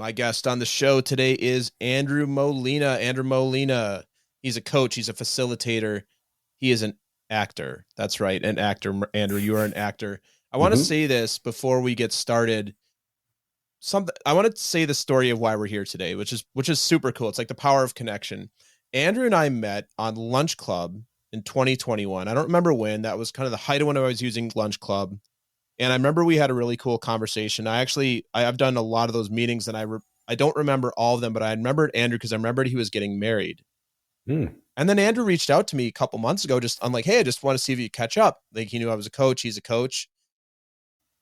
My guest on the show today is Andrew Molina. Andrew Molina, he's a coach, he's a facilitator, he is an actor. That's right, an actor. Andrew, you are an actor. I want to say this before we get started. I want to say the story of why we're here today, which is super cool. It's like the power of connection. Andrew and I met on Lunch Club in 2021. I don't remember when. That was kind of the height of when I was using Lunch Club. And I remember we had a really cool conversation. I've done a lot of those meetings, and I don't remember all of them, but I remembered Andrew because I remembered he was getting married. And then Andrew reached out to me a couple months ago. I'm like, hey, I just want to see if you catch up. Like, he knew I was a coach. He's a coach.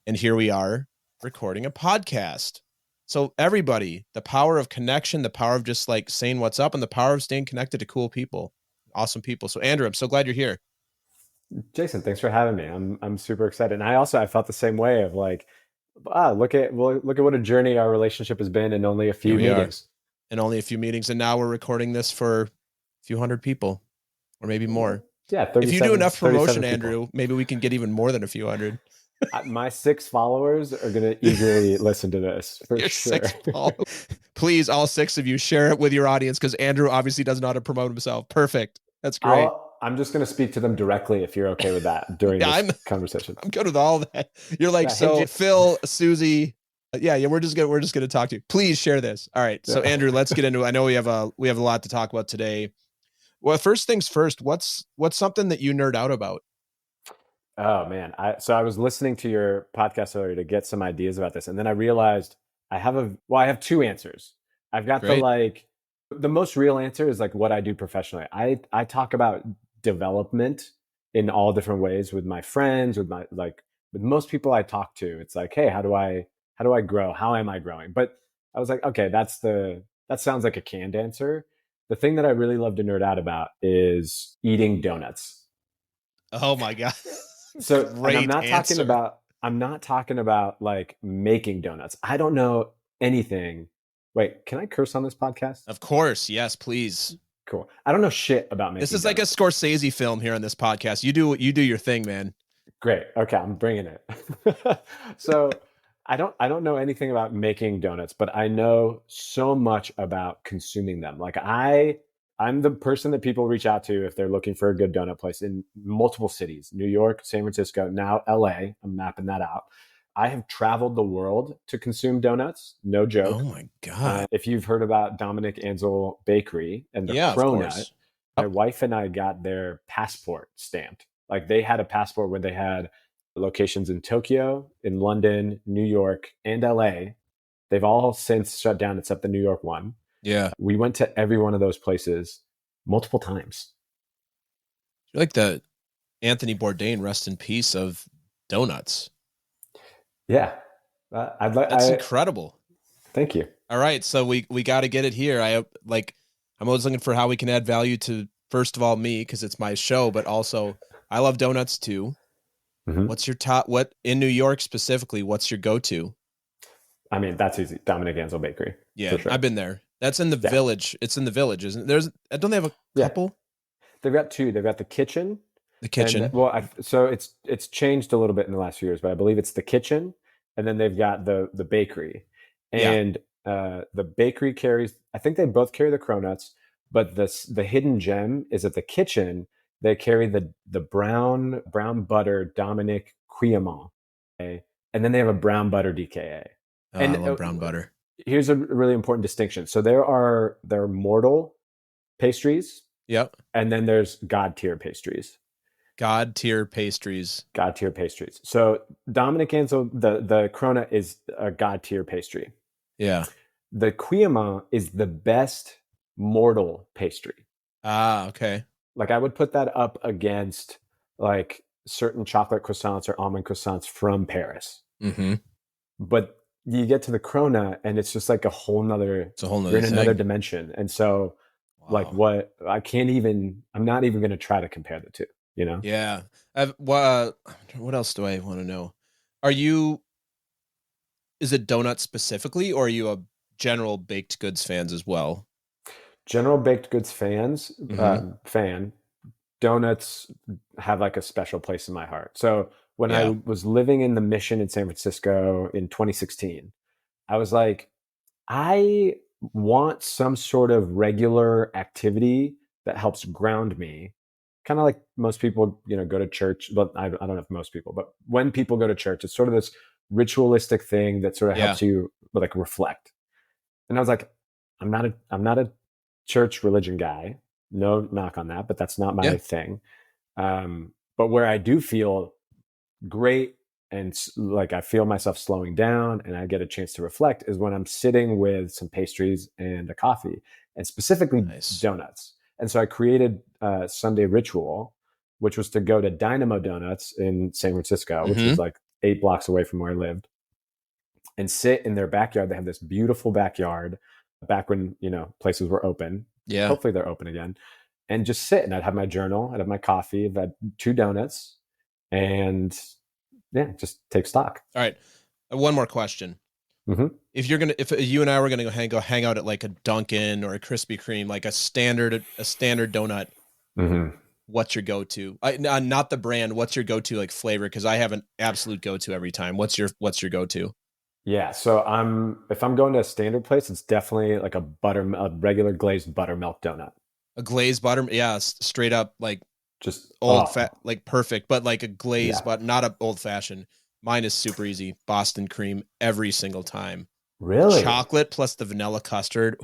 And here we are recording a podcast. So everybody, the power of connection, the power of just like saying what's up, and the power of staying connected to cool people, awesome people. So Andrew, I'm so glad you're here. Jason, thanks for having me. I'm super excited. And I felt the same way of like, look at what a journey our relationship has been in only a few meetings. And now we're recording this for a few hundred people or maybe more. Yeah. If you do enough promotion, Andrew, maybe we can get even more than a few hundred. My 6 followers are going to eagerly listen to this for sure. Please, all 6 of you, share it with your audience, because Andrew obviously doesn't know how to promote himself. Perfect. That's great. I'm just going to speak to them directly if you're okay with that during this conversation. I'm good with all that. You're like, so Phil, Susie, we're just going to talk to you. Please share this. All right. So Andrew, let's get into it. I know we have a lot to talk about today. Well, first things first, what's something that you nerd out about? Oh man. I was listening to your podcast earlier to get some ideas about this. And then I realized I have 2 answers. I've got the most real answer is like what I do professionally. I talk about development in all different ways with my friends, with most people I talk to. It's like, hey, how do I grow? How am I growing? But I was like, okay, that sounds like a canned answer. The thing that I really love to nerd out about is eating donuts. Oh my God. So I'm not talking about like making donuts. I don't know anything. Wait, can I curse on this podcast? Of course. Yes, please. Cool. I don't know shit about making This is donuts. like a Scorsese film here on this podcast. You do your thing, man. Great. Okay, I'm bringing it. So I don't know anything about making donuts, but I know so much about consuming them. Like I'm the person that people reach out to if they're looking for a good donut place in multiple cities: New York, San Francisco, now LA. I'm mapping that out. I have traveled the world to consume donuts. No joke. Oh my God. If you've heard about Dominic Ansel Bakery and the Cronut, my wife and I got their passport stamped. Like, they had a passport where they had locations in Tokyo, in London, New York, and LA. They've all since shut down except the New York one. Yeah. We went to every one of those places multiple times. You're like the Anthony Bourdain, rest in peace, of donuts. Yeah. That's incredible. Thank you. All right. So we got to get it here. I'm always looking for how we can add value to, first of all, me, because it's my show, but also I love donuts too. Mm-hmm. What's your what in New York specifically, what's your go-to? I mean, that's easy. Dominic Ansel Bakery. Yeah. Sure. I've been there. That's in the village. It's in the village, isn't it? Don't they have a couple? They've got 2. They've got the kitchen. So it's changed a little bit in the last few years, but I believe it's the kitchen, and then they've got the bakery, and the bakery carries. I think they both carry the cronuts, but the hidden gem is at the kitchen. They carry the brown butter Dominic Cuillemont, and then they have a brown butter DKA. Oh, and I love brown butter. Here's a really important distinction. So there are mortal pastries. Yep. And then there's God tier pastries. God tier pastries. So Dominic Ansel, the Cronut is a God tier pastry. Yeah. The Cuillemont is the best mortal pastry. Ah, okay. Like, I would put that up against like certain chocolate croissants or almond croissants from Paris. Mm-hmm. But you get to the Cronut and it's just like a whole nother, you're in another dimension. And so like I'm not even going to try to compare the two, you know? Yeah. What else do I want to know? Is it donuts specifically, or are you a general baked goods fans as well? General baked goods fans, fan. Donuts have like a special place in my heart. So when I was living in the Mission in San Francisco in 2016, I was like, I want some sort of regular activity that helps ground me. Kind of like most people, go to church. But I don't know if most people, but when people go to church, it's sort of this ritualistic thing that sort of Yeah. helps you like reflect. And I was like, I'm not a church religion guy. No knock on that, but that's not Yeah. my thing. But where I do feel great and like I feel myself slowing down and I get a chance to reflect is when I'm sitting with some pastries and a coffee, and specifically Nice. donuts. And so I created a Sunday ritual, which was to go to Dynamo Donuts in San Francisco, which Mm-hmm. was like 8 blocks away from where I lived, and sit in their backyard. They have this beautiful backyard back when, places were open. Yeah. Hopefully they're open again. And just sit, and I'd have my journal, I'd have my coffee, I'd had 2 donuts, and yeah, just take stock. All right. One more question. Mm-hmm. If you and I were gonna go hang out at like a Dunkin' or a Krispy Kreme, like a standard donut, Mm-hmm. what's your go-to? Not the brand. What's your go-to like flavor? Because I have an absolute go-to every time. What's your go-to? Yeah, so if I'm going to a standard place, it's definitely like a regular glazed buttermilk donut. A glazed butter, yeah, straight up like Just like perfect, but like a glazed, yeah, but not a old fashioned. Mine is super easy. Boston cream every single time. really. Chocolate plus the vanilla custard.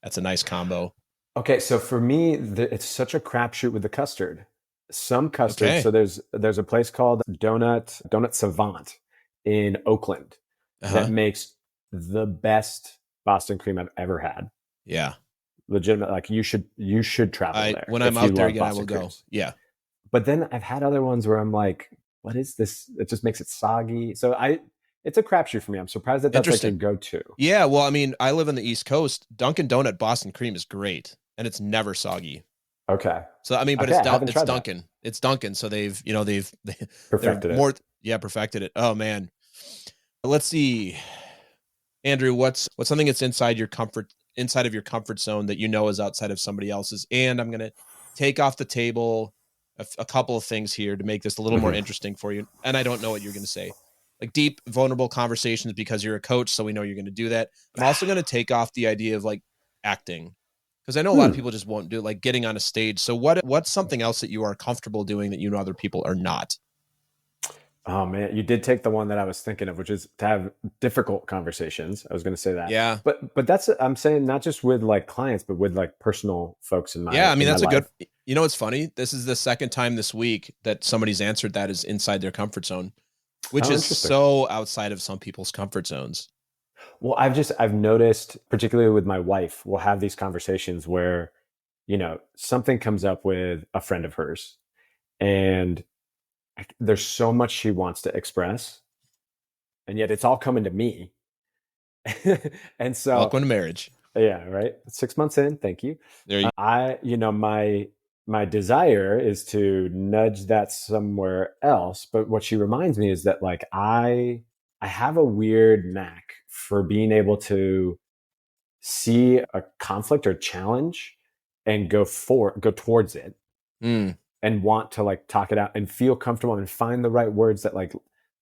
That's a nice combo. Okay, so for me, it's such a crapshoot with the custard. Some custard. Okay. So there's a place called Donut Savant in Oakland that Uh-huh. makes the best Boston cream I've ever had. Yeah. Legitimate, like you should travel there When if I'm you out there love again, I Boston will go. creams. Yeah. But then I've had other ones where I'm like, what is this? It just makes it soggy. So it's a crapshoot for me. I'm surprised that that's like a Interesting. go-to. Yeah. Well, I mean, I live on the East Coast. Dunkin' Donut Boston cream is great and it's never soggy. Okay. So, I mean, but Okay, I haven't it's tried that. Dunkin'. It's Dunkin'. So they're Perfected it. more, yeah, perfected it. Oh, man. Let's see. Andrew, what's something that's inside of your comfort zone that is outside of somebody else's? And I'm going to take off the table a couple of things here to make this a little more Mhm. interesting for you. And I don't know what you're going to say. Like deep, vulnerable conversations because you're a coach, so we know you're going to do that. I'm also going to take off the idea of like acting because I know a lot of people just won't do it, like getting on a stage. So what's something else that you are comfortable doing that other people are not? Oh man, you did take the one that I was thinking of, which is to have difficult conversations. I was going to say that, Yeah. but that's I'm saying not just with like clients, but with like personal folks in Yeah, my I mean, in my that's a good, life. it's funny. This is the second time this week that somebody's answered that is inside their comfort zone, which Oh, is interesting. so outside of some people's comfort zones. Well, I've noticed, particularly with my wife, we'll have these conversations where, something comes up with a friend of hers, and there's so much she wants to express, and yet it's all coming to me. And so, Welcome to marriage. yeah, right. 6 months in, thank you. There you My desire is to nudge that somewhere else. But what she reminds me is that like I have a weird knack for being able to see a conflict or challenge and go towards it mm, and want to like talk it out and feel comfortable and find the right words that like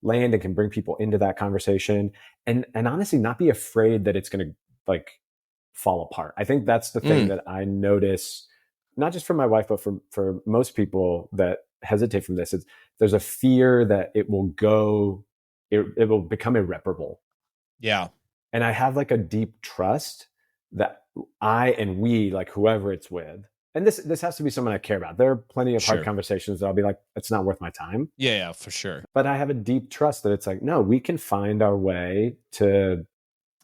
land and can bring people into that conversation, and honestly not be afraid that it's going to like fall apart. I think that's the thing mm, that I notice, not just for my wife, but for most people that hesitate from this. Is there's a fear that it will become irreparable. yeah, And I have like a deep trust that we, like whoever it's with, and this has to be someone I care about. There are plenty of hard sure. conversations that I'll be like, it's not worth my time. Yeah, for sure. But I have a deep trust that it's like, no, we can find our way to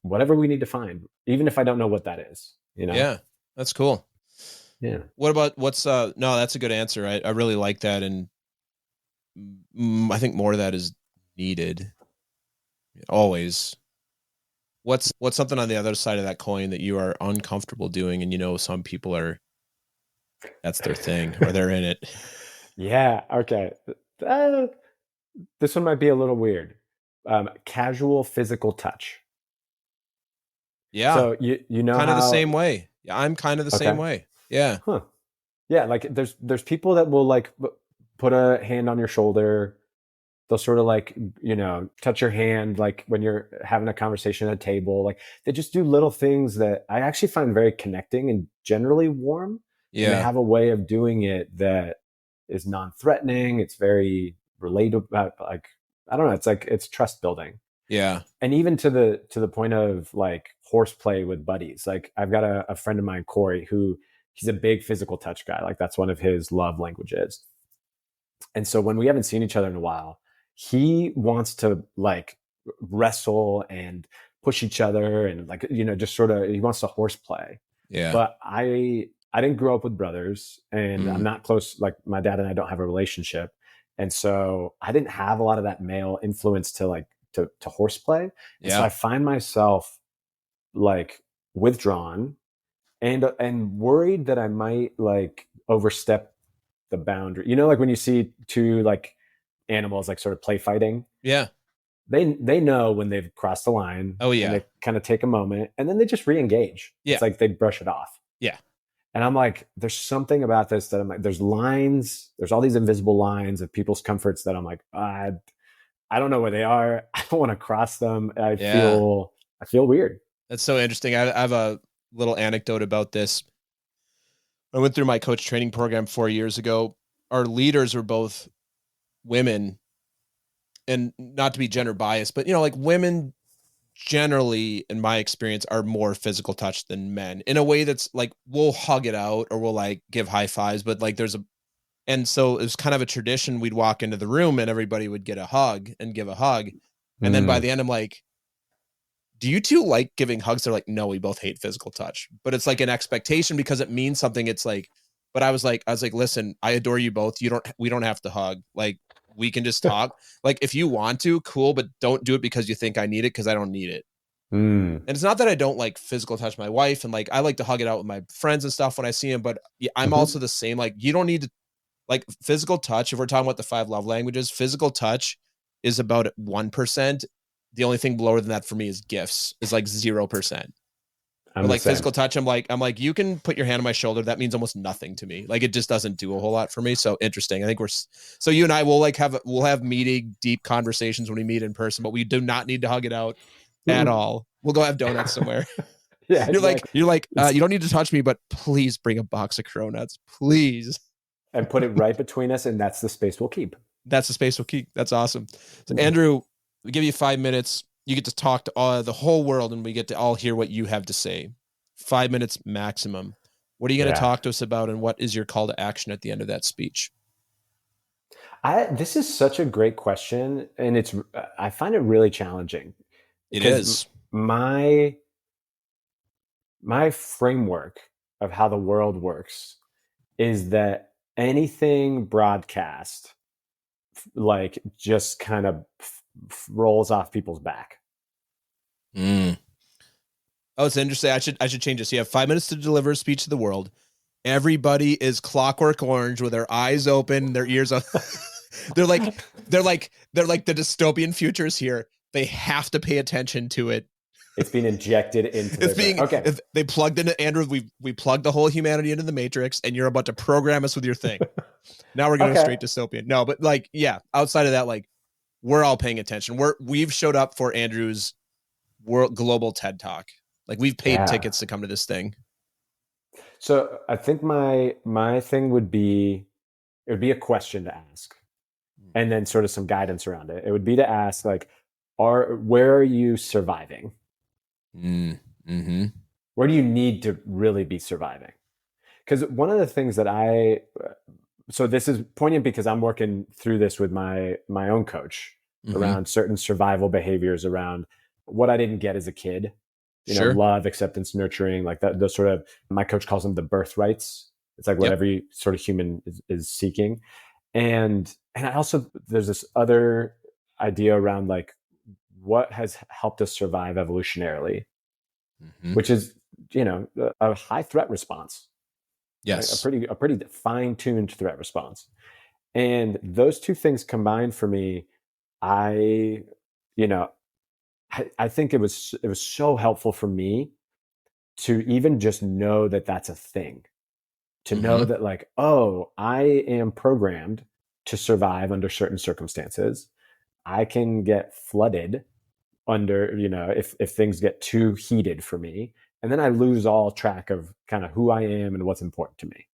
whatever we need to find, even if I don't know what that is, Yeah, that's cool. Yeah. What about no, that's a good answer. I really like that. And I think more of that is needed always. What's something on the other side of that coin that you are uncomfortable doing and some people that's their thing or they're in it? Yeah. Okay. Uh, this one might be a little weird. Casual physical touch. Yeah. So you know Kind of the how, same way. Yeah, I'm kind of the same okay. way. Yeah. Huh. Yeah, like there's people that will like put a hand on your shoulder, They'll sort of like, touch your hand, like when you're having a conversation at a table. Like they just do little things that I actually find very connecting and generally warm. And they Yeah. have a way of doing it that is non-threatening. It's very relatable. Like, I don't know. It's like, it's trust building. Yeah. And even to the point of like horseplay with buddies. Like I've got a friend of mine, Corey, who he's a big physical touch guy. Like that's one of his love languages. And so when we haven't seen each other in a while, he wants to like wrestle and push each other and like, just sort of, he wants to horseplay. Yeah. But I didn't grow up with brothers, and I'm not close. Like my dad and I don't have a relationship. And so I didn't have a lot of that male influence to like, to horseplay. And so I find myself like withdrawn and worried that I might like overstep the boundary. Like when you see two like animals like sort of play fighting. Yeah. They know when they've crossed the line. Oh yeah. And they kind of take a moment and then they just re-engage. Yeah. It's like they brush it off. Yeah. And I'm like, there's something about this that I'm like, there's lines, there's all these invisible lines of people's comforts that I'm like, I don't know where they are. I don't want to cross them. I feel weird. That's so interesting. I have a little anecdote about this. I went through my coach training program 4 years ago. Our leaders were both women, and not to be gender biased, but like women generally, in my experience, are more physical touch than men in a way that's like, we'll hug it out or we'll like give high fives, but like and so it was kind of a tradition. We'd walk into the room and everybody would get a hug and give a hug. And then by the end, I'm like, do you two like giving hugs? They're like, no, we both hate physical touch, but it's like an expectation because it means something. It's like, but I was like, listen, I adore you both. We don't have to hug. Like we can just talk. Like if you want to, cool, but don't do it because you think I need it. Cause I don't need it. And it's not that I don't like physical touch my wife. And like, I like to hug it out with my friends and stuff when I see them, but I'm also the same. Like you don't need to like physical touch. If we're talking about the 5 love languages, physical touch is about 1%. The only thing lower than that for me is gifts, is like 0%. But like physical touch, I'm like, you can put your hand on my shoulder. That means almost nothing to me. Like it just doesn't do a whole lot for me. So interesting. I think so you and I will like we'll have meeting deep conversations when we meet in person, but we do not need to hug it out at all. We'll go have donuts somewhere. Yeah. You're like, you don't need to touch me, but please bring a box of cronuts, please. And put it right between us. And that's the space we'll keep. That's the space we'll keep. That's awesome. So Andrew, we give you 5 minutes. You get to talk to the whole world and we get to all hear what you have to say. 5 minutes maximum. What are you going to talk to us about, and what is your call to action at the end of that speech? This is such a great question, and I find it really challenging. It is. My framework of how the world works is that anything broadcast like just kind of rolls off people's back. Oh, it's interesting. I should change this. You have 5 minutes to deliver a speech to the world. Everybody is Clockwork Orange with their eyes open, their ears up. they're like the dystopian future is here. They have to pay attention to it. It's being injected into okay. They plugged into Andrew. We plugged the whole humanity into the Matrix, and you're about to program us with your thing. Now we're going straight dystopian. No, but like, yeah, outside of that, like we're all paying attention. We've showed up for Andrew's global TED Talk. Like we've paid tickets to come to this thing. So I think my thing would be, it would be a question to ask, and then sort of some guidance around it. It would be to ask like, where are you surviving? Mm-hmm. Where do you need to really be surviving? Because one of the things that so this is poignant because I'm working through this with my own coach around certain survival behaviors around what I didn't get as a kid. Love, acceptance, nurturing, like that. Those sort of, my coach calls them the birthrights. It's like what every sort of human is seeking. And I also, there's this other idea around like what has helped us survive evolutionarily, which is, a high threat response. Yes. Right? A pretty fine-tuned threat response. And those two things combined for me, I think it was so helpful for me to even just know that that's a thing, to know that like, oh, I am programmed to survive under certain circumstances. I can get flooded under, if things get too heated for me. And then I lose all track of kind of who I am and what's important to me.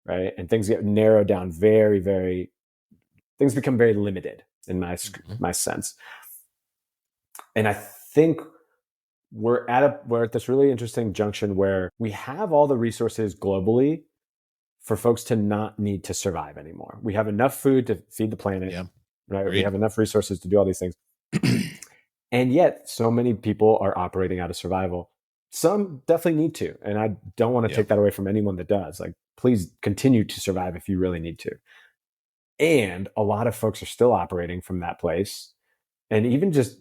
Right. And things get narrowed down very, very, things become very limited in my sense. And I think we're at this really interesting junction where we have all the resources globally for folks to not need to survive anymore. We have enough food to feed the planet. Yeah. Right. Great. We have enough resources to do all these things. And yet so many people are operating out of survival. Some definitely need to. And I don't want to take that away from anyone that does. Like, please continue to survive if you really need to. And a lot of folks are still operating from that place. And even just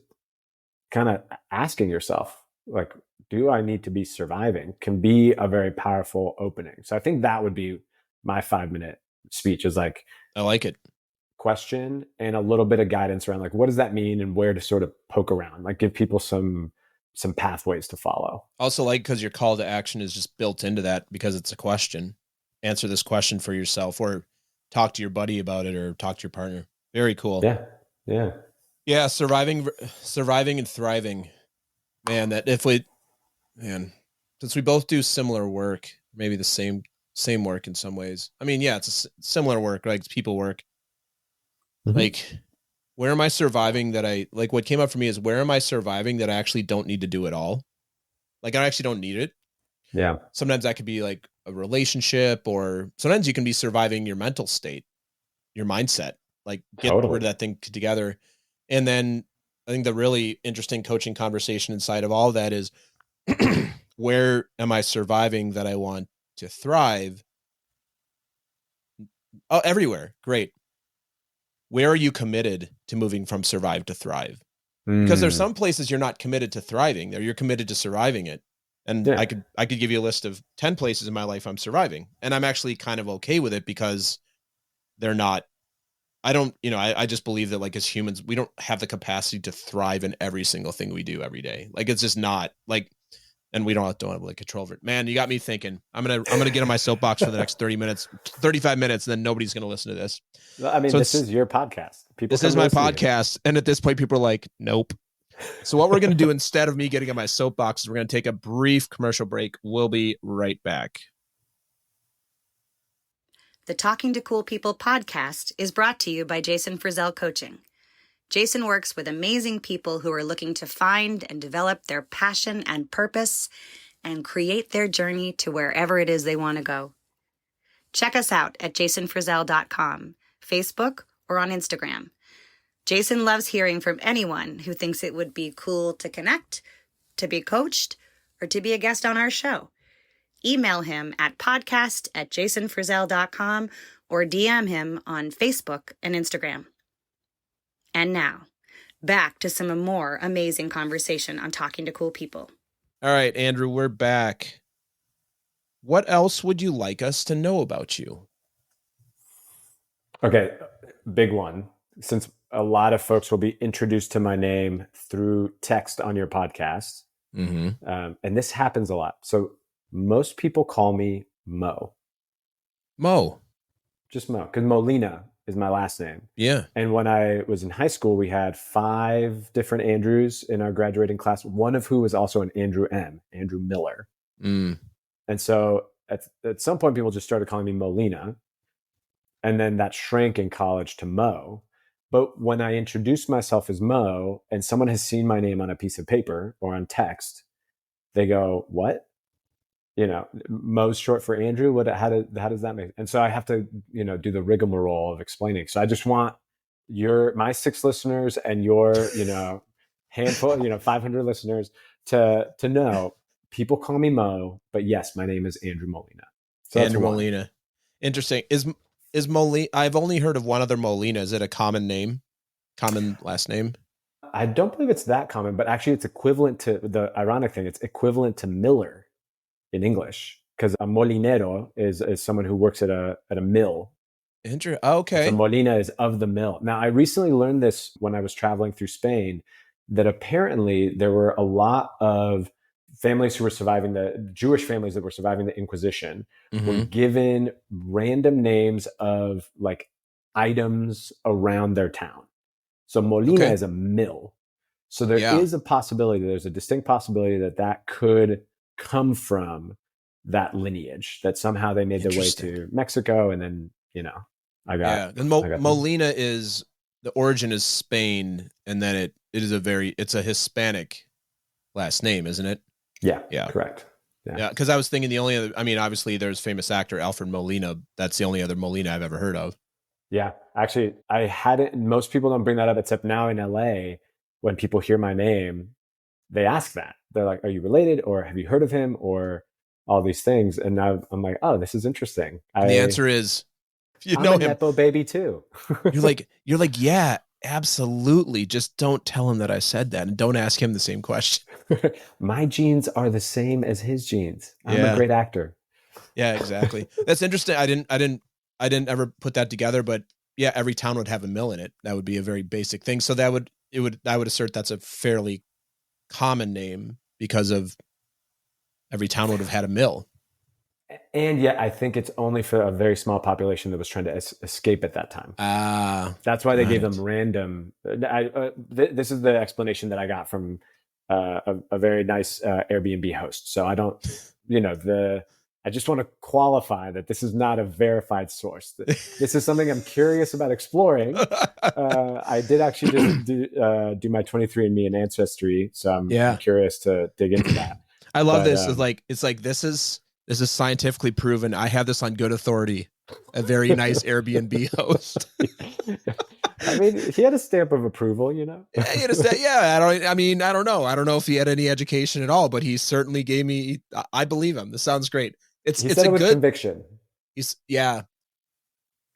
kind of asking yourself, like, do I need to be surviving, can be a very powerful opening. So I think that would be my 5-minute speech, is like, I like it. Question and a little bit of guidance around like, what does that mean and where to sort of poke around, like give people some pathways to follow. Also, like, because your call to action is just built into that, because it's a question. Answer this question for yourself, or talk to your buddy about it, or talk to your partner. Very cool. Yeah. Surviving and thriving, man. Since we both do similar work, maybe the same work in some ways. I mean, yeah, it's a similar work, like people work. Mm-hmm. Like, where am I surviving that I like? What came up for me is, where am I surviving that I actually don't need to do it all? Like, I actually don't need it. Yeah. Sometimes that could be like a relationship, or sometimes you can be surviving your mental state, your mindset, like get rid of that thing together. And then I think the really interesting coaching conversation inside of all of that is, where am I surviving that I want to thrive? Oh, everywhere. Great. Where are you committed to moving from survive to thrive? Because there's some places you're not committed to thriving there. You're committed to surviving it. And I could give you a list of 10 places in my life I'm surviving. And I'm actually kind of okay with it, because they're not, I just believe that, like, as humans, we don't have the capacity to thrive in every single thing we do every day. Like, it's just not like, and we don't have like control over it. Man, you got me thinking. I'm going to get on my soapbox for the next 35 minutes, and then nobody's going to listen to this. I mean, so this is your podcast. This is my podcast. And at this point, people are like, nope. So what we're going to do, instead of me getting on my soapbox, is we're going to take a brief commercial break. We'll be right back. The Talking to Cool People podcast is brought to you by Jason Frizzell Coaching. Jason works with amazing people who are looking to find and develop their passion and purpose and create their journey to wherever it is they want to go. Check us out at jasonfrizzell.com, Facebook, or on Instagram. Jason loves hearing from anyone who thinks it would be cool to connect, to be coached, or to be a guest on our show. Email him at podcast@jasonfrizzell.com or DM him on Facebook and Instagram. And now, back to some more amazing conversation on Talking to Cool People. All right, Andrew, we're back. What else would you like us to know about you? Okay, big one. Since a lot of folks will be introduced to my name through text on your podcast, and this happens a lot. So most people call me Mo. Just Mo, because Molina is my last name. Yeah. And when I was in high school, we had 5 different Andrews in our graduating class, one of who was also an Andrew Miller. And so at some point, people just started calling me Molina. And then that shrank in college to Mo. But when I introduce myself as Mo, and someone has seen my name on a piece of paper or on text, they go, what? Mo's short for Andrew. How does that make? And so I have to, do the rigmarole of explaining. So I just want my 6 listeners and your, handful, 500 listeners to know, people call me Mo, but yes, my name is Andrew Molina. So Andrew Molina. Interesting. Is Molina? I've only heard of one other Molina. Is it a common name? Common last name? I don't believe it's that common, but actually it's equivalent to, the ironic thing, it's equivalent to Miller in English, because a molinero is someone who works at a mill. Okay. So Molina is of the mill. Now, I recently learned this when I was traveling through Spain, that apparently there were a lot of families who were surviving, the Jewish families that were surviving the Inquisition, were given random names of like items around their town. So Molina is a mill. So there is a possibility, there's a distinct possibility that could come from that lineage, that somehow they made their way to Mexico. And then, and Molina is, the origin is Spain. And then it's a Hispanic last name, isn't it? Yeah. Correct. Yeah. Cause I was thinking the only other, obviously there's famous actor Alfred Molina. That's the only other Molina I've ever heard of. Yeah. Actually, I hadn't, most people don't bring that up, except now in LA, when people hear my name, they ask that. They're like, are you related, or have you heard of him, or all these things? And now I'm like, oh, this is interesting. The answer is, I'm a Nepo baby too. You're like, yeah, absolutely. Just don't tell him that I said that, and don't ask him the same question. My genes are the same as his genes. I'm a great actor. Yeah, exactly. That's interesting. I didn't ever put that together, but yeah, every town would have a mill in it. That would be a very basic thing. So I would assert that's a fairly common name, because of every town would have had a mill. And yet I think it's only for a very small population that was trying to escape at that time. That's why they gave them random. This is the explanation that I got from a very nice Airbnb host. So I don't, I just want to qualify that this is not a verified source. This is something I'm curious about exploring. I did actually just do my 23andMe and Ancestry, so I'm curious to dig into that. I love this. It's like this is scientifically proven. I have this on good authority. A very nice Airbnb host. I mean, he had a stamp of approval, Yeah, I don't know. I don't know if he had any education at all, but he certainly gave me. I believe him. This sounds great. It's a good conviction.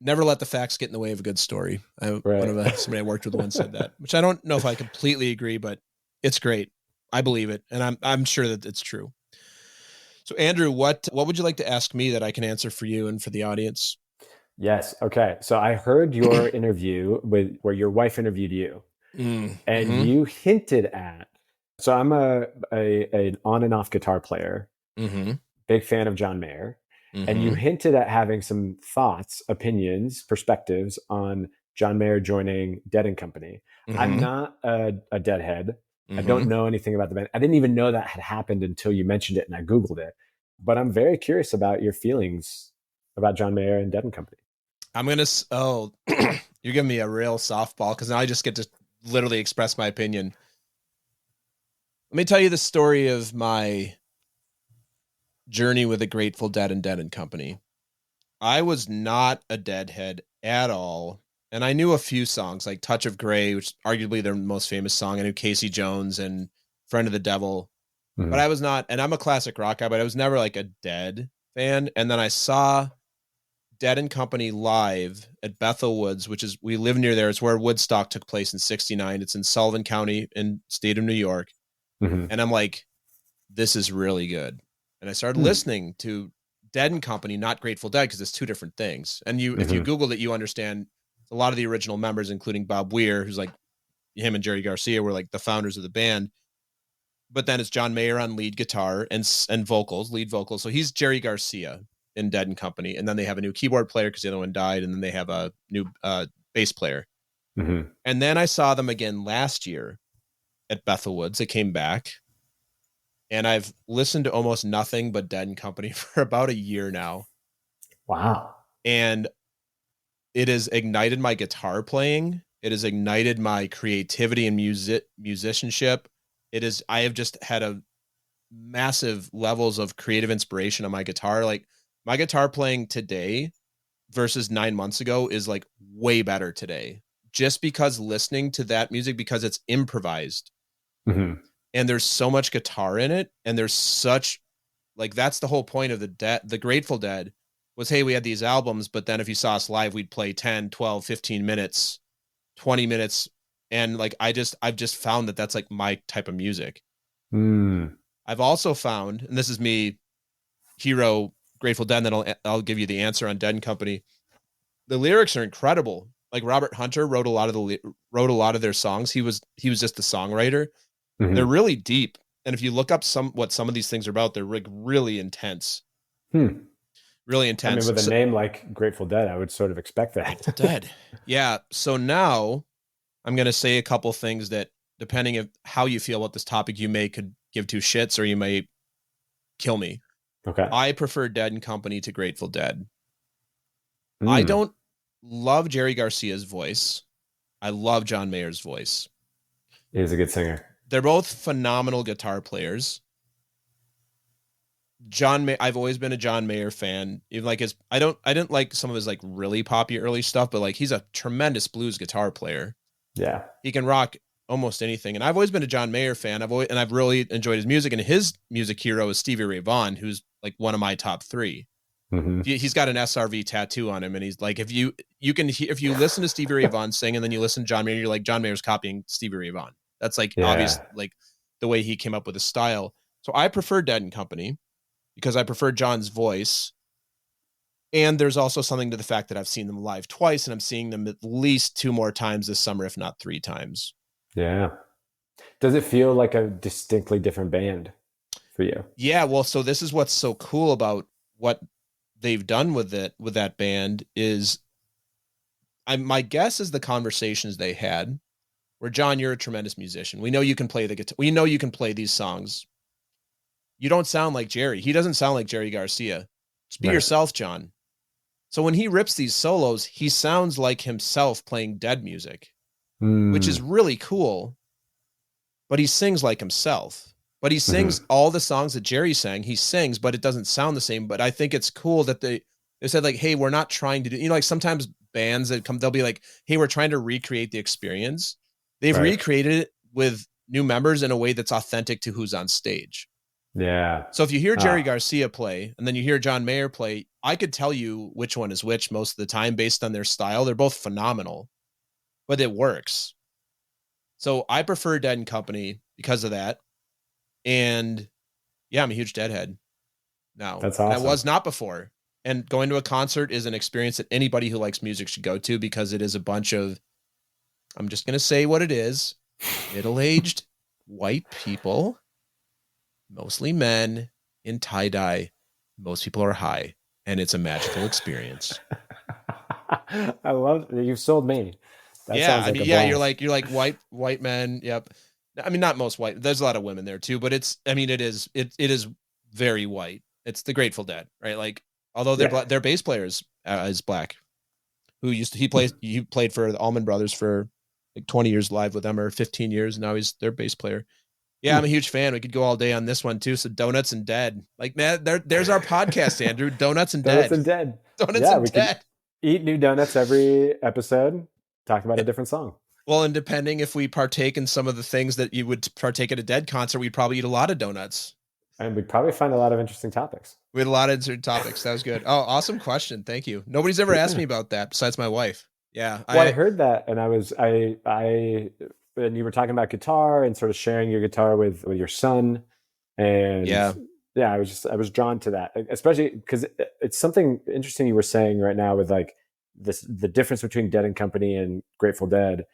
Never let the facts get in the way of a good story. Somebody I worked with once said that, which I don't know if I completely agree, but it's great. I believe it, and I'm sure that it's true. So, Andrew, what would you like to ask me that I can answer for you and for the audience? Yes. Okay. So I heard your interview where your wife interviewed you, and you hinted at. So I'm an on and off guitar player. Big fan of John Mayer. And you hinted at having some thoughts, opinions, perspectives on John Mayer joining Dead & Company. I'm not a Deadhead. I don't know anything about the band. I didn't even know that had happened until you mentioned it and I Googled it. But I'm very curious about your feelings about John Mayer and Dead & Company. You're giving me a real softball, because now I just get to literally express my opinion. Let me tell you the story of my journey with the Grateful Dead and Dead & Company. I was not a Deadhead at all, and I knew a few songs like Touch of Grey, which is arguably their most famous song. I knew Casey Jones and Friend of the Devil, but I was not, and I'm a classic rock guy, but I was never like a Dead fan. And then I saw Dead & Company live at Bethel Woods, we live near there. It's where Woodstock took place in '69. It's in Sullivan County in state of New York. And I'm like, this is really good. And I started listening to Dead & Company, not Grateful Dead, because it's two different things. And if you Google it, you understand a lot of the original members, including Bob Weir, who's like, him and Jerry Garcia were like the founders of the band. But then it's John Mayer on lead guitar and lead vocals. So he's Jerry Garcia in Dead & Company. And then they have a new keyboard player because the other one died. And then they have a new bass player. And then I saw them again last year at Bethel Woods. They came back. And I've listened to almost nothing but Dead & Company for about a year now. Wow. And it has ignited my guitar playing. It has ignited my creativity and musicianship. I have just had a massive levels of creative inspiration on my guitar. Like, my guitar playing today versus 9 months ago is like way better today, just because listening to that music, because it's improvised. And there's so much guitar in it. And there's such, like, that's the whole point of the Grateful Dead was, hey, we had these albums, but then if you saw us live, we'd play 10, 12, 15 minutes, 20 minutes. And like, I've just found that that's like my type of music. I've also found, and this is me, hero Grateful Dead, and then I'll give you the answer on Dead & Company. The lyrics are incredible. Like, Robert Hunter wrote a lot of their songs. He was just the songwriter. They're really deep. And if you look up what some of these things are about, they're like really intense. Really intense. I mean, with a name like Grateful Dead, I would sort of expect that. Dead. Yeah. So now I'm going to say a couple things that, depending on how you feel about this topic, you may could give two shits or you may kill me. Okay. I prefer Dead and Company to Grateful Dead. I don't love Jerry Garcia's voice. I love John Mayer's voice. He's a good singer. They're both phenomenal guitar players. I've always been a John Mayer fan. Even like I didn't like some of his like really poppy early stuff, but like he's a tremendous blues guitar player. Yeah. He can rock almost anything. And I've always been a John Mayer fan. I've really enjoyed his music, and his music hero is Stevie Ray Vaughan, who's like one of my top 3. Mm-hmm. He's got an SRV tattoo on him, and he's like, if you listen to Stevie Ray Vaughan sing and then you listen to John Mayer, you're like, John Mayer's copying Stevie Ray Vaughan. That's like obvious, like the way he came up with his style. So I prefer Dead and Company because I prefer John's voice. And there's also something to the fact that I've seen them live twice, and I'm seeing them at least 2 more times this summer, if not 3 times. Yeah. Does it feel like a distinctly different band for you? Yeah. Well, so this is what's so cool about what they've done with that band is my guess is the conversations they had where, John, you're a tremendous musician. We know you can play the guitar. We know you can play these songs. You don't sound like Jerry. He doesn't sound like Jerry Garcia. Just be yourself, John. So when he rips these solos, he sounds like himself playing Dead music, which is really cool. But he sings like himself. But he sings all the songs that Jerry sang. He sings, but it doesn't sound the same. But I think it's cool that they said, like, hey, we're not trying to do, like sometimes bands that come, they'll be like, hey, we're trying to recreate the experience. They've recreated it with new members in a way that's authentic to who's on stage. Yeah. So if you hear Jerry Garcia play and then you hear John Mayer play, I could tell you which one is which most of the time based on their style. They're both phenomenal, but it works. So I prefer Dead and Company because of that. And yeah, I'm a huge Deadhead now. That's awesome. And I was not before. And going to a concert is an experience that anybody who likes music should go to, because it is a bunch of, I'm just going to say what it is, middle-aged white people, mostly men in tie-dye. Most people are high, and it's a magical experience. I love it. You've sold me. That sounds like you're like white men. Yep. I mean, not most white. There's a lot of women there too, but it is very white. It's the Grateful Dead, right? Like, although their bass player is black, he played for the Allman Brothers for like 20 years live with them, or 15 years. And now he's their bass player. Yeah, I'm a huge fan. We could go all day on this one too. So Donuts and Dead, like, man, there's our podcast, Andrew. Donuts and Dead. Donuts and Dead. Donuts and Dead. Eat new donuts every episode. Talk about a different song. Well, and depending if we partake in some of the things that you would partake at a Dead concert, we'd probably eat a lot of donuts. And we'd probably find a lot of interesting topics. We had a lot of interesting topics. That was good. Oh, awesome question. Thank you. Nobody's ever asked me about that besides my wife. Yeah. Well, I heard that, and and you were talking about guitar and sort of sharing your guitar with your son. And I was drawn to that, especially because it's something interesting you were saying right now with like the difference between Dead and Company and Grateful Dead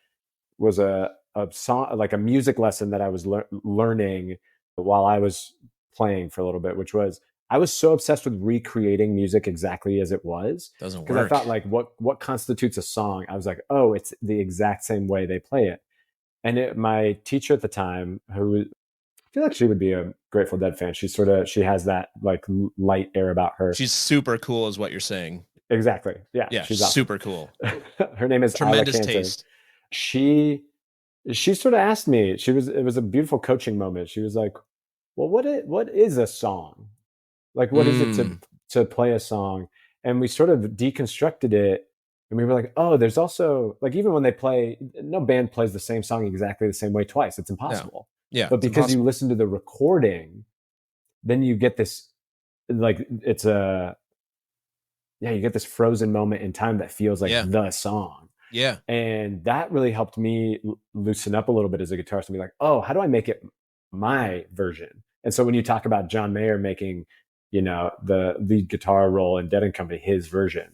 was a song, like a music lesson that I was learning while I was playing for a little bit, which was, I was so obsessed with recreating music exactly as it was. Doesn't work. Because I thought, like, what constitutes a song? I was like, oh, it's the exact same way they play it. And my teacher at the time, who I feel like she would be a Grateful Dead fan. She has that like light air about her. She's super cool is what you're saying. Exactly. Yeah. Yeah. She's super cool. Her name is tremendous taste. She sort of asked me, it was a beautiful coaching moment. She was like, well, what is a song? Like, what is it to play a song? And we sort of deconstructed it. And we were like, oh, there's also, like, even when they play, no band plays the same song exactly the same way twice. It's impossible. No. Yeah. But because you listen to the recording, then you get this, like, you get this frozen moment in time that feels like the song. Yeah. And that really helped me loosen up a little bit as a guitarist and be like, oh, how do I make it my version? And so when you talk about John Mayer making, the lead guitar role in Dead and Company, his version,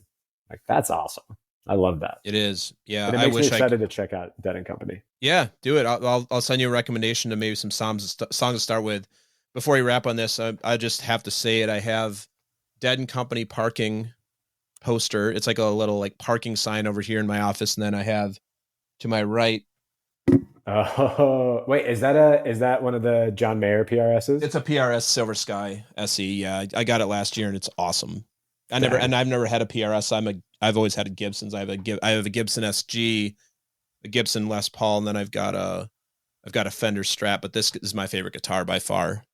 like, that's awesome. I love that. It is. Yeah. And it makes me excited to check out Dead and Company. Yeah, do it. I'll send you a recommendation to maybe some songs to start with. Before we wrap on this, I just have to say it. I have Dead and Company parking poster. It's like a little like parking sign over here in my office. And then I have to my right Oh, wait, is that one of the John Mayer PRSs? It's a PRS Silver Sky SE. Yeah, I got it last year and it's awesome. I've never had a PRS. I've always had a Gibson's. I have a Gibson SG, a Gibson Les Paul, and then I've got a Fender Strat. But this is my favorite guitar by far.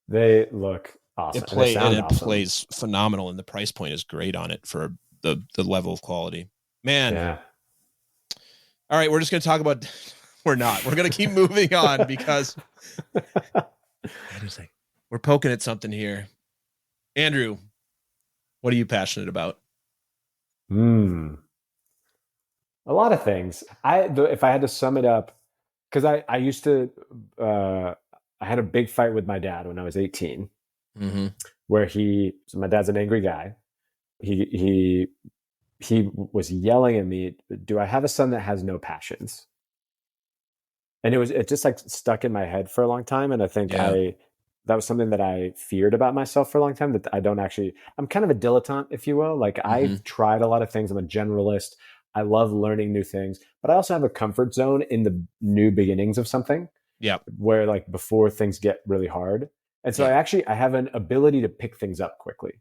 They look awesome. It plays phenomenal, and the price point is great on it for the level of quality. Man. Yeah. All right, we're just going to talk about. We're not. We're going to keep moving on because we're poking at something here. Andrew, what are you passionate about? A lot of things. If I had to sum it up, because I used to, I had a big fight with my dad when I was 18, where my dad's an angry guy. He was yelling at me, "Do I have a son that has no passions?" And it just like stuck in my head for a long time. And I think that was something that I feared about myself for a long time, that I'm kind of a dilettante, if you will. Like I've tried a lot of things. I'm a generalist. I love learning new things, but I also have a comfort zone in the new beginnings of something. Yeah. Where like before things get really hard. And so I have an ability to pick things up quickly,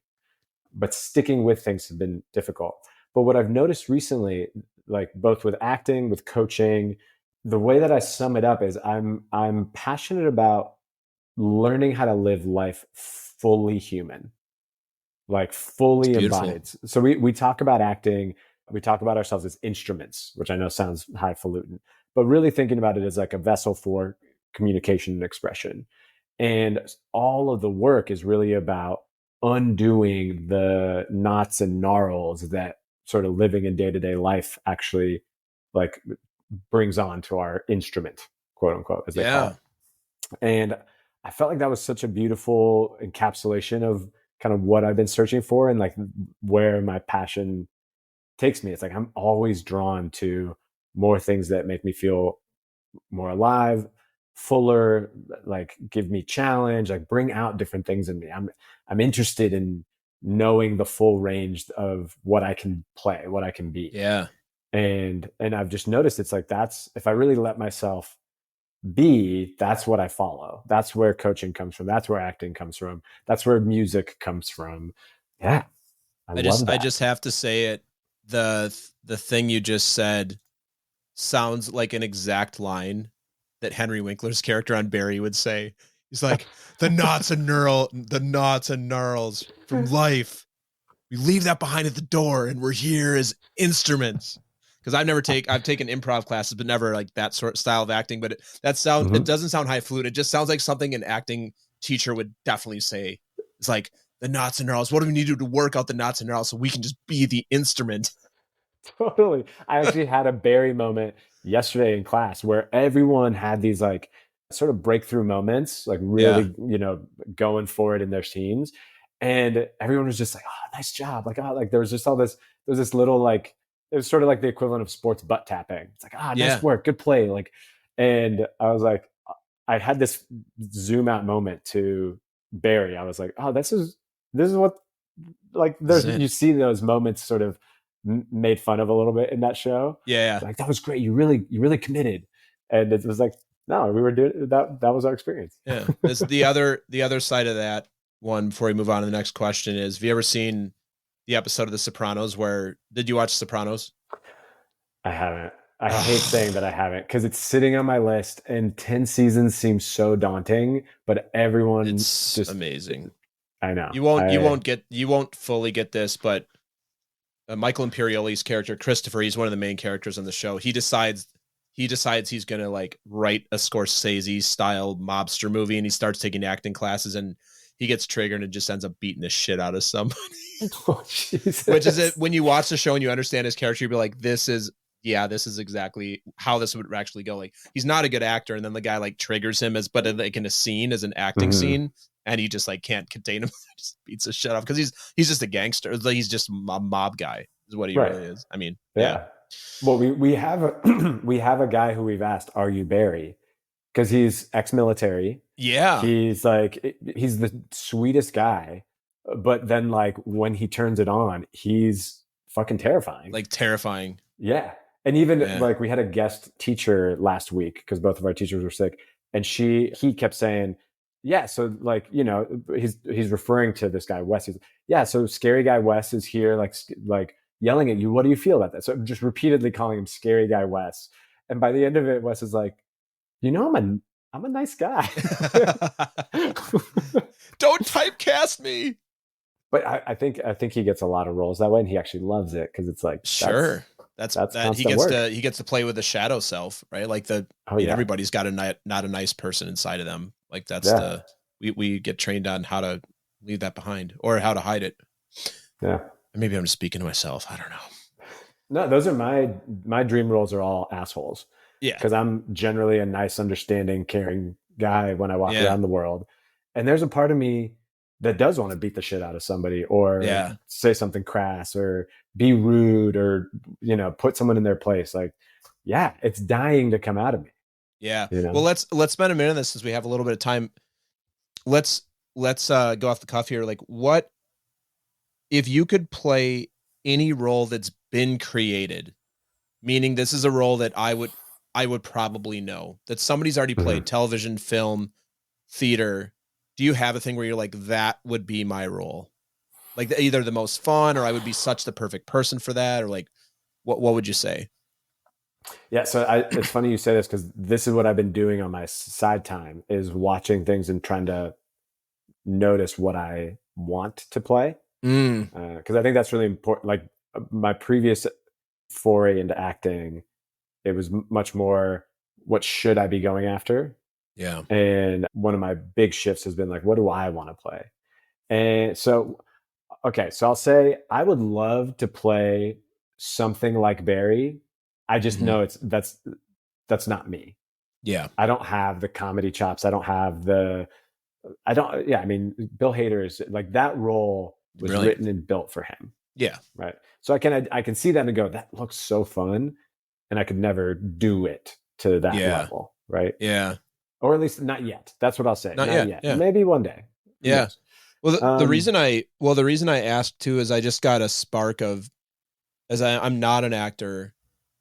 but sticking with things has been difficult. But what I've noticed recently, like both with acting, with coaching, the way that I sum it up is I'm passionate about learning how to live life fully human, like fully embodied. So we talk about acting, we talk about ourselves as instruments, which I know sounds highfalutin, but really thinking about it as like a vessel for communication and expression. And all of the work is really about undoing the knots and gnarls that sort of living in day-to-day life actually like brings on to our instrument, quote unquote, as they call it. And I felt like that was such a beautiful encapsulation of kind of what I've been searching for and like where my passion takes me. It's like I'm always drawn to more things that make me feel more alive, fuller, like give me challenge, like bring out different things in me. I'm interested in knowing the full range of what I can play, what I can be. Yeah. And I've just noticed it's like, that's, if I really let myself be, that's what I follow. That's where coaching comes from. That's where acting comes from. That's where music comes from. Yeah. I just have to say it. The thing you just said sounds like an exact line that Henry Winkler's character on Barry would say. He's like, the knots and gnarls from life. We leave that behind at the door and we're here as instruments. Because I've taken improv classes, but never like that sort of style of acting. But it doesn't sound highfalutin. It just sounds like something an acting teacher would definitely say. It's like the knots and gnarls. What do we need to do to work out the knots and gnarls so we can just be the instrument? Totally. I actually had a Barry moment yesterday in class where everyone had these like sort of breakthrough moments, like really, going for it in their scenes. And everyone was just like, "Oh, nice job." Like, oh, like there was this little, like, it was sort of like the equivalent of sports butt tapping. It's like, nice work, good play. Like, and I was like, I had this zoom out moment to Barry. I was like, oh, this is what, like, you see those moments sort of made fun of a little bit in that show. Yeah. Like, that was great. You really committed. And it was like, no, we were doing that. That was our experience. Yeah. This, the other side of that one, before we move on to the next question, is, have you ever seen the episode of The Sopranos did you watch Sopranos? I haven't. I hate saying that I haven't, because it's sitting on my list and 10 seasons seems so daunting, but it's just amazing. I know. You won't fully get this, but Michael Imperioli's character, Christopher, he's one of the main characters on the show. He decides he's going to like write a Scorsese style mobster movie, and he starts taking acting classes, and he gets triggered and just ends up beating the shit out of somebody. Oh, Jesus. Which is it, when you watch the show and you understand his character, you'll be like, this is exactly how this would actually go. Like, he's not a good actor, and then the guy like triggers him but like in a scene, as an acting scene, and he just like can't contain him. Just beats the shit off, because he's just a gangster. He's just a mob guy is what he really is. I mean, yeah. Well, we have a guy who we've asked, "Are you Barry?" Because he's ex-military. Yeah. He's the sweetest guy, but then like when he turns it on, he's fucking terrifying. Like terrifying. Yeah. And even like we had a guest teacher last week because both of our teachers were sick, and he kept saying, yeah, so like, you know, he's referring to this guy Wes. He's, yeah, so scary guy Wes is here, like yelling at you. What do you feel about that? So just repeatedly calling him scary guy Wes. And by the end of it, Wes is like, you know, I'm a nice guy. Don't typecast me. But I think he gets a lot of roles that way, and he actually loves it because it's like, sure, that's that he gets to play with the shadow self, right? Like everybody's got not a nice person inside of them. Like that's we get trained on how to leave that behind or how to hide it. Yeah. Maybe I'm just speaking to myself. I don't know. No, those are my dream roles are all assholes. Yeah. Because I'm generally a nice, understanding, caring guy when I walk around the world. And there's a part of me that does want to beat the shit out of somebody or say something crass or be rude or, you know, put someone in their place. Like, yeah, it's dying to come out of me. Yeah. You know? Well, let's spend a minute on this since we have a little bit of time. Let's go off the cuff here. Like, what if you could play any role that's been created, meaning this is a role that I would probably know that somebody's already played, television, film, theater. Do you have a thing where you're like, that would be my role? Like either the most fun or I would be such the perfect person for that, or like, what would you say? Yeah. So it's funny you say this because this is what I've been doing on my side time is watching things and trying to notice what I want to play. Because I think that's really important. Like my previous foray into acting, it was much more, what should I be going after? Yeah. And one of my big shifts has been like, what do I want to play? And so, okay, so I'll say I would love to play something like Barry. I just know that's not me. Yeah. I don't have the comedy chops. I mean, Bill Hader is like, that role was written and built for him. Yeah. Right. So I can see that and go, that looks so fun. And I could never do it to that level. Right. Yeah. Or at least not yet. That's what I'll say. Not yet. Yeah. Maybe one day. Yeah. Well, the reason I asked too is I just got a spark of, as I'm not an actor,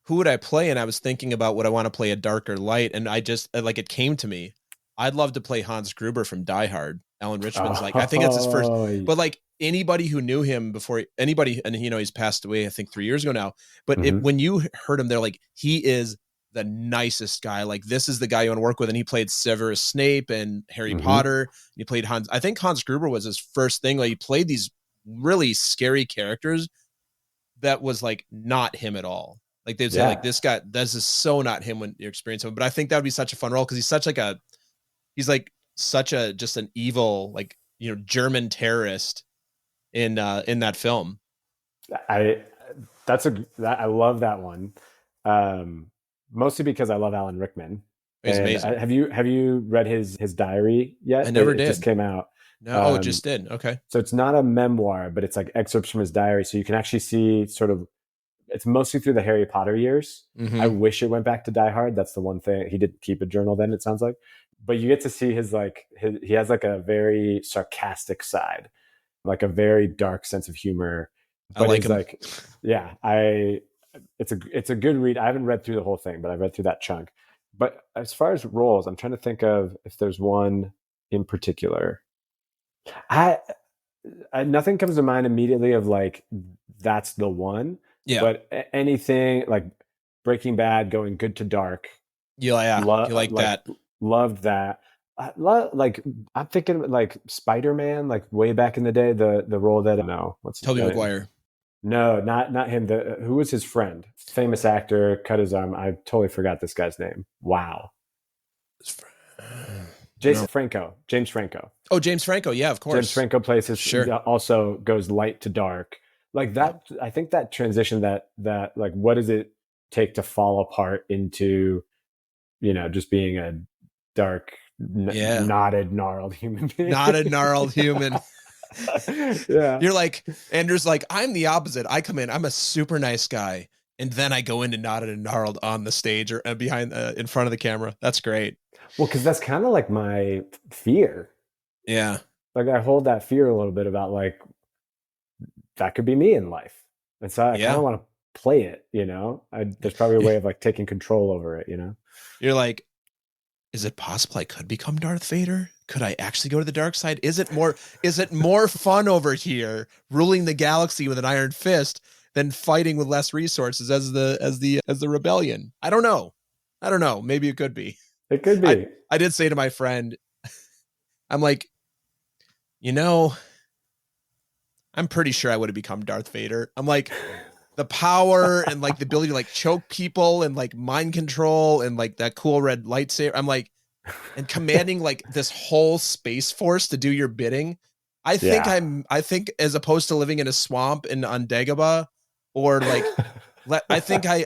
who would I play? And I was thinking about what I want to play a darker light. And I just like, it came to me. I'd love to play Hans Gruber from Die Hard. Alan Richman's like, I think that's his first, but like anybody who knew him before and you know, he's passed away, I think 3 years ago now, but when you heard him, they're like, he is the nicest guy. Like, this is the guy you want to work with. And he played Severus Snape and Harry Potter. And he played Hans. I think Hans Gruber was his first thing. Like, he played these really scary characters that was like not him at all. Like they'd say like, this guy, this is so not him when you experience him. But I think that would be such a fun role because he's such a just an evil, like, you know, German terrorist in that film. I love that one. Mostly because I love Alan Rickman. He's amazing. Have you read his diary yet? I never did. It just came out. No, it just did. Okay. So it's not a memoir, but it's like excerpts from his diary. So you can actually see sort of, it's mostly through the Harry Potter years. I wish it went back to Die Hard. That's the one thing. He did keep a journal then, it sounds like. But you get to see he has like a very sarcastic side, like a very dark sense of humor. But I like him. Like, yeah, it's a good read. I haven't read through the whole thing, but I read through that chunk. But as far as roles, I'm trying to think of if there's one in particular. Nothing comes to mind immediately of like, that's the one. Yeah. But anything like Breaking Bad, going good to dark. Yeah. You like that. Loved that. Like, I'm thinking like Spider-Man, like way back in the day, the role that, what's his Tobey name? Maguire. No, not him. Who was his friend? Famous actor, cut his arm. I totally forgot this guy's name. Wow. James Franco. Oh, James Franco. Yeah, of course. James Franco plays his, also goes light to dark. Like that, I think that transition that like, what does it take to fall apart into, you know, just being a dark, knotted, gnarled human being. Knotted, gnarled human. Yeah. You're like, Andrew's like, I'm the opposite. I come in, I'm a super nice guy. And then I go into knotted and gnarled on the stage or behind, in front of the camera. That's great. Well, because that's kind of like my fear. Yeah. Like I hold that fear a little bit about like, that could be me in life. And so I kind of want to play it, there's probably a way of like taking control over it, You're like, is it possible I could become Darth Vader? Could I actually go to the dark side? Is it more fun over here ruling the galaxy with an iron fist than fighting with less resources as the rebellion? I don't know. Maybe it could be. It could be. I did say to my friend, I'm like, I'm pretty sure I would have become Darth Vader. I'm like, the power and like the ability to like choke people and like mind control and like that cool red lightsaber. I'm like, and commanding like this whole space force to do your bidding. I think as opposed to living in a swamp on Dagobah or like, I think I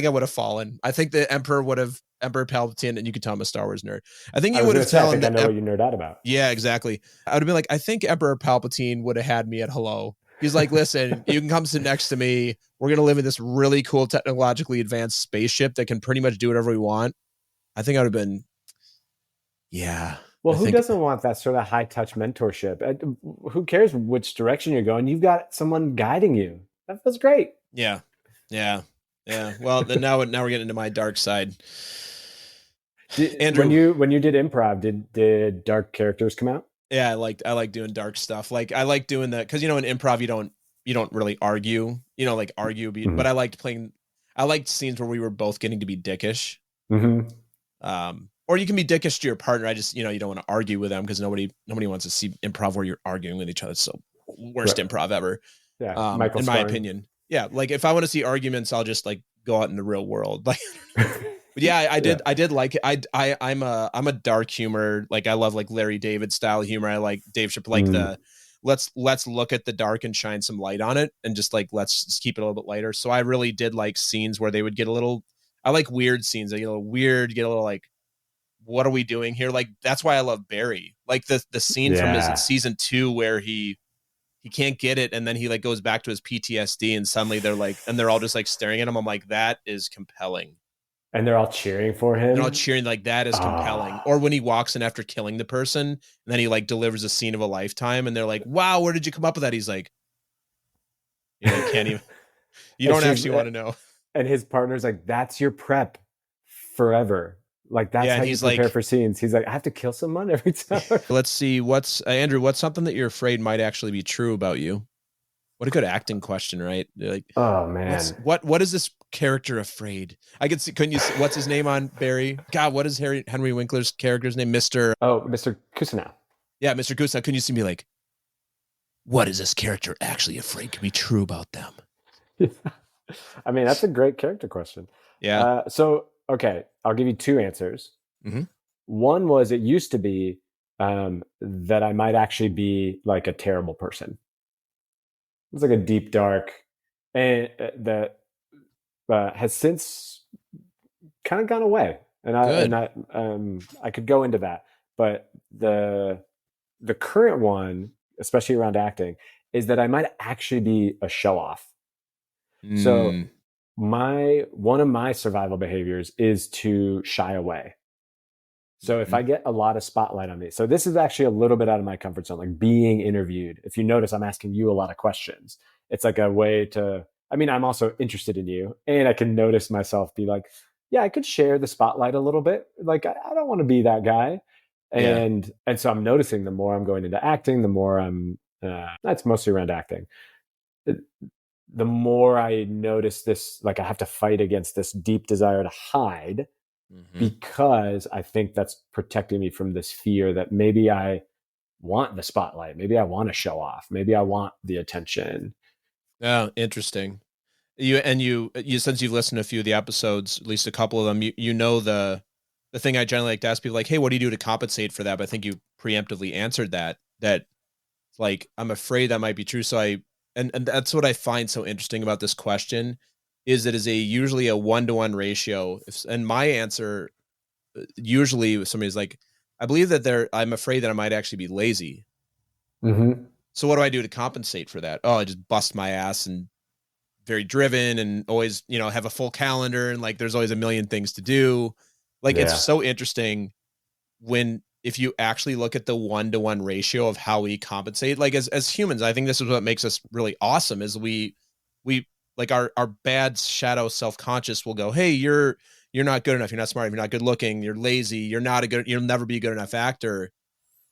would have fallen. I think the Emperor Palpatine, and you could tell I'm a Star Wars nerd. I think you would have told him I know what you nerd out about. Yeah, exactly. I would have been like, I think Emperor Palpatine would have had me at hello. He's like, listen, you can come sit next to me. We're going to live in this really cool, technologically advanced spaceship that can pretty much do whatever we want. I think I would have been, yeah. Well, who doesn't want that sort of high touch mentorship? Who cares which direction you're going? You've got someone guiding you. That feels great. Yeah. Well, then now we're getting into my dark side. Andrew, when you did improv, did dark characters come out? Yeah, I like doing dark stuff. Like I like doing that because in improv you don't really argue. But I liked scenes where we were both getting to be dickish. Mm-hmm. Or you can be dickish to your partner. I just you don't want to argue with them because nobody wants to see improv where you're arguing with each other. It's so worst improv ever. Yeah, in my opinion. Yeah, like if I want to see arguments, I'll just like go out in the real world. Like. But yeah, I did like it. I'm a dark humor. Like I love like Larry David style humor. I like Dave Chappelle, like the let's look at the dark and shine some light on it, and just like let's just keep it a little bit lighter. So I really did like scenes where they would get a little. I like weird scenes. They get a little weird, get a little like, what are we doing here? Like that's why I love Barry. Like the scene from his season 2 where he can't get it, and then he like goes back to his PTSD, and suddenly they're all just like staring at him. I'm like, that is compelling. And they're all cheering for him. They're all cheering, like that is compelling. Or when he walks in after killing the person, and then he like delivers a scene of a lifetime, and they're like, "Wow, where did you come up with that?" He's like, can't even. You don't actually want to know. And his partner's like, "That's your prep forever. Like that's how you prepare for scenes." He's like, "I have to kill someone every time." Let's see. What's Andrew? What's something that you're afraid might actually be true about you? What a good acting question, right? Like, oh man, what is this character afraid? I could see. Couldn't you? What's his name on Barry? God, what is Henry Winkler's character's name? Mr. Kusanov. Yeah, Mr. Kusanov. Couldn't you see me like, what is this character actually afraid could be true about them? I mean, that's a great character question. Yeah. Okay, I'll give you 2 answers. Mm-hmm. One was it used to be that I might actually be like a terrible person. It's like a deep, dark, and that has since kind of gone away. And I could go into that, but the current one, especially around acting, is that I might actually be a show off. So one of my survival behaviors is to shy away. So if I get a lot of spotlight on me, so this is actually a little bit out of my comfort zone, like being interviewed. If you notice, I'm asking you a lot of questions. It's like a way to, I'm also interested in you, and I can notice myself be like, yeah, I could share the spotlight a little bit. Like, I don't want to be that guy. And so I'm noticing the more I'm going into acting, the more that's mostly around acting. The more I notice this, like I have to fight against this deep desire to hide. Because I think that's protecting me from this fear that maybe I want the spotlight. Maybe I want to show off. Maybe I want the attention. Oh, interesting. You since you've listened to a few of the episodes, at least a couple of them, you know the thing I generally like to ask people, like, hey, what do you do to compensate for that? But I think you preemptively answered that like, I'm afraid that might be true. So and that's what I find so interesting about this question. Is it is usually a 1-to-1 ratio. And my answer, usually if somebody's like, I believe that I'm afraid that I might actually be lazy. Mm-hmm. So what do I do to compensate for that? Oh, I just bust my ass and very driven and always, have a full calendar. And like, there's always a million things to do. Like, It's so interesting if you actually look at the 1-to-1 ratio of how we compensate, like as humans. I think this is what makes us really awesome is we like our bad shadow self-conscious will go, hey, you're not good enough. You're not smart. You're not good looking. You're lazy. You'll never be a good enough actor.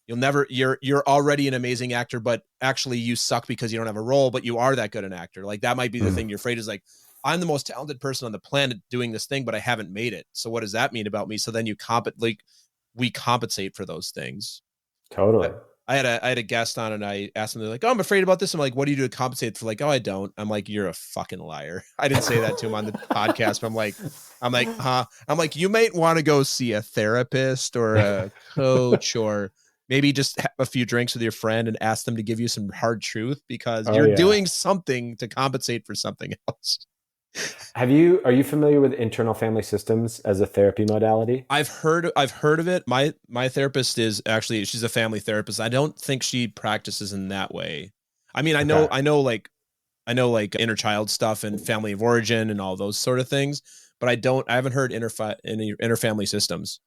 You're already an amazing actor, but actually you suck because you don't have a role, but you are that good an actor. Like that might be the thing you're afraid is like, I'm the most talented person on the planet doing this thing, but I haven't made it. So what does that mean about me? So then we compensate for those things. Totally. I had a guest on and I asked them, they're like, oh, I'm afraid about this. I'm like, what do you do to compensate? For like, oh, I don't. I'm like, you're a fucking liar. I didn't say that to him on the podcast, but I'm like, you might want to go see a therapist or a coach, or maybe just have a few drinks with your friend and ask them to give you some hard truth, because you're doing something to compensate for something else. Are you familiar with internal family systems as a therapy modality? I've heard of it. My therapist she's a family therapist. I don't think she practices in that way. I mean, I know like inner child stuff and family of origin and all those sort of things, but I haven't heard inner family systems.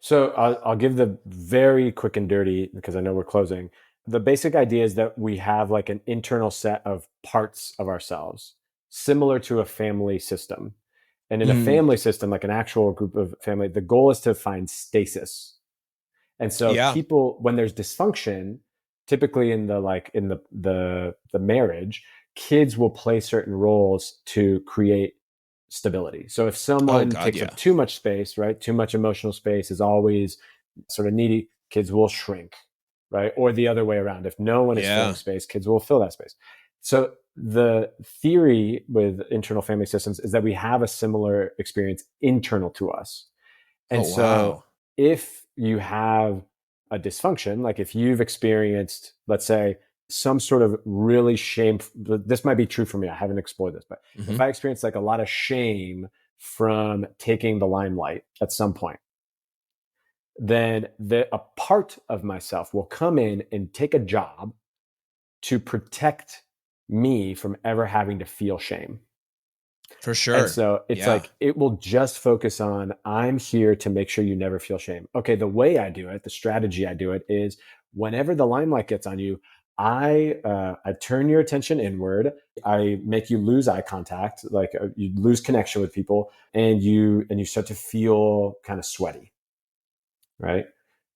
So I'll give the very quick and dirty, because I know we're closing. The basic idea is that we have like an internal set of parts of ourselves, similar to a family system. And in a family system, like an actual group of family, the goal is to find stasis. And so people, when there's dysfunction, typically in the marriage, kids will play certain roles to create stability. So if someone takes up too much space, right? Too much emotional space, is always sort of needy, kids will shrink, right? Or the other way around. If no one is filling space, kids will fill that space. So the theory with internal family systems is that we have a similar experience internal to us. And if you have a dysfunction, like if you've experienced, let's say, some sort of really shameful, this might be true for me, I haven't explored this, but if I experience like a lot of shame from taking the limelight at some point, then a part of myself will come in and take a job to protect me from ever having to feel shame. For sure. And so it's like, it will just focus on, I'm here to make sure you never feel shame. Okay, the way I do it, the strategy I do it is, whenever the limelight gets on you, I turn your attention inward. I make you lose eye contact, like you lose connection with people, and you start to feel kind of sweaty, right?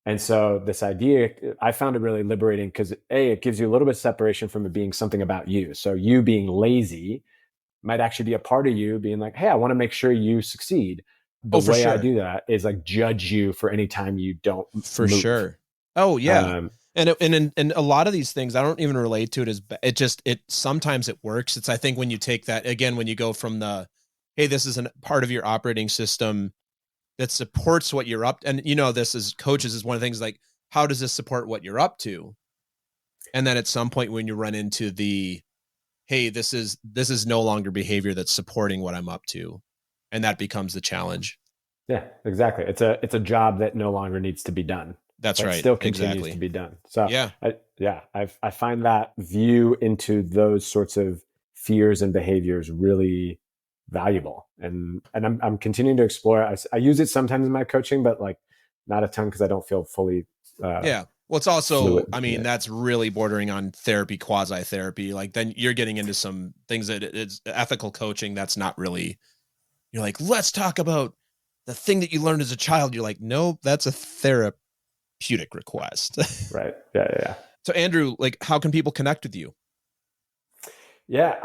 And so this idea, I found it really liberating, because it gives you a little bit of separation from it being something about you. So you being lazy might actually be a part of you being like, hey, I want to make sure you succeed. The way I do that is like judge you for any time you don't move. Sure. Oh yeah. And a lot of these things, I don't even relate to it as it sometimes it works. It's, I think when you take that, again, when you go from hey, this is a part of your operating system that supports what you're up. And this as coaches is one of the things, like, how does this support what you're up to? And then at some point when you run into hey, this is no longer behavior that's supporting what I'm up to. And that becomes the challenge. Yeah, exactly. It's a job that no longer needs to be done. That's right. Still continues to be done. So I find that view into those sorts of fears and behaviors really valuable, and I'm continuing to explore it. I use it sometimes in my coaching, but like not a ton, because I don't feel fully. Well, it's also fluid. I mean, that's really bordering on therapy, quasi therapy. Like then you're getting into some things that it's ethical coaching. That's not really. You're like, let's talk about the thing that you learned as a child. You're like, no, that's a therapeutic request. Right. Yeah. So Andrew, like, how can people connect with you? Yeah,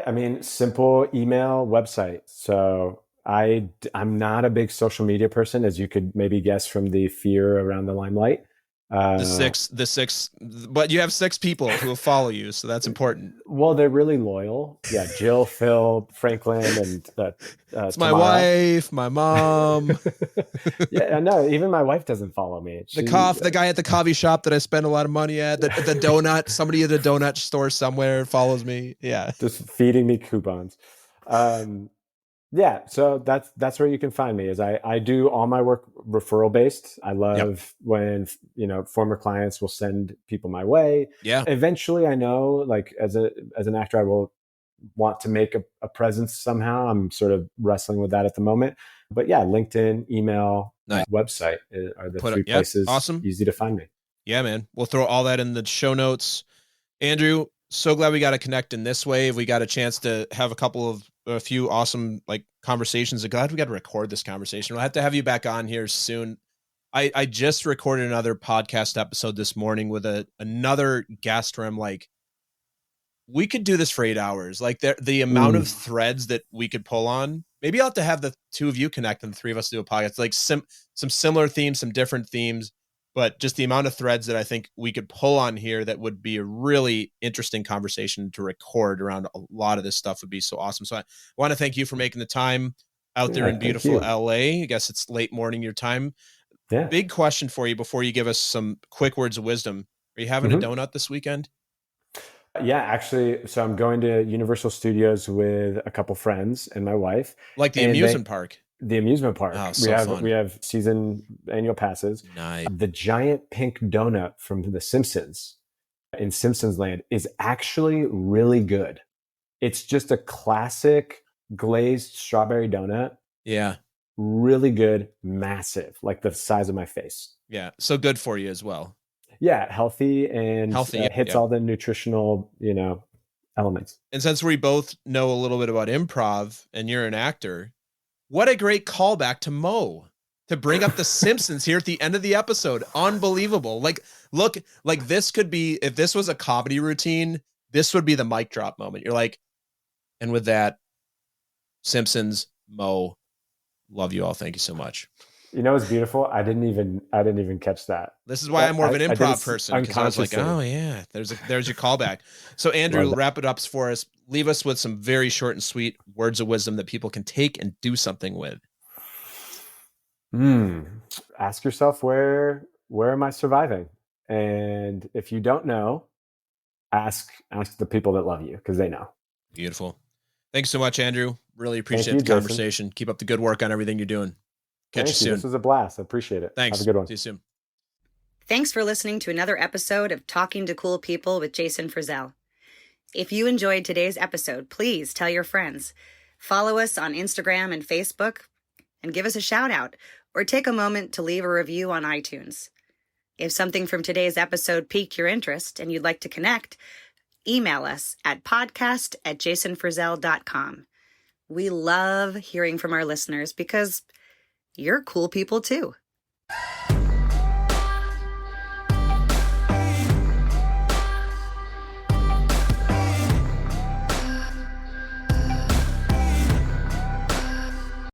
I mean, simple email, website. So I'm not a big social media person, as you could maybe guess from the fear around the limelight. The six, but you have 6 people who will follow you, so that's important. Well, they're really loyal. Yeah, Jill, Phil, Franklin, and it's my wife, my mom. Yeah, no, even my wife doesn't follow me. The guy at the coffee shop that I spend a lot of money at, the donut, somebody at a donut store somewhere follows me. Yeah, just feeding me coupons. Yeah, so that's where you can find me. Is I do all my work referral based. I love when former clients will send people my way. Yeah. Eventually, I know, like as an actor, I will want to make a presence somehow. I'm sort of wrestling with that at the moment. But yeah, LinkedIn, email, website are the 3 places. Awesome. Easy to find me. Yeah, man. We'll throw all that in the show notes. Andrew, so glad we got to connect in this way. We got a chance to have a few awesome like conversations. I'm glad we got to record this conversation. We'll have to have you back on here soon. I just recorded another podcast episode this morning with another guest where I'm like, we could do this for 8 hours. Like the amount of threads that we could pull on. Maybe I'll have to have the two of you connect and the three of us do a podcast. Like some similar themes, some different themes, but just the amount of threads that I think we could pull on here that would be a really interesting conversation to record around a lot of this stuff would be so awesome. So I want to thank you for making the time out there in beautiful LA. I guess it's late morning your time. Yeah. Big question for you before you give us some quick words of wisdom. Are you having a donut this weekend? Yeah, actually. So I'm going to Universal Studios with a couple friends and my wife. Like the amusement park. The amusement park. Oh, so fun. We have season annual passes. Nice. The giant pink donut from The Simpsons in Simpsons Land is actually really good. It's just a classic glazed strawberry donut. Yeah. Really good, massive, like the size of my face. Yeah. So good for you as well. Yeah, healthy and hits all the nutritional, elements. And since we both know a little bit about improv and you're an actor, what a great callback to Mo to bring up The Simpsons here at the end of the episode. Unbelievable. Like, look, like this could be, if this was a comedy routine, this would be the mic drop moment. You're like, and with that, Simpsons, Mo, love you all. Thank you so much. It's beautiful. I didn't even catch that. This is why I'm more of an improv person, because I was like, oh yeah, there's your callback. So Andrew, wrap it up for us. Leave us with some very short and sweet words of wisdom that people can take and do something with. Ask yourself, where am I surviving? And if you don't know, ask the people that love you, because they know. Beautiful. Thanks so much, Andrew. Really appreciate the conversation. Jason. Keep up the good work on everything you're doing. Catch you soon. This was a blast. I appreciate it. Thanks. Have a good one. See you soon. Thanks for listening to another episode of Talking to Cool People with Jason Frizzell. If you enjoyed today's episode, please tell your friends. Follow us on Instagram and Facebook and give us a shout out, or take a moment to leave a review on iTunes. If something from today's episode piqued your interest and you'd like to connect, email us at podcast@jasonfrizzell.com. We love hearing from our listeners because you're cool people too.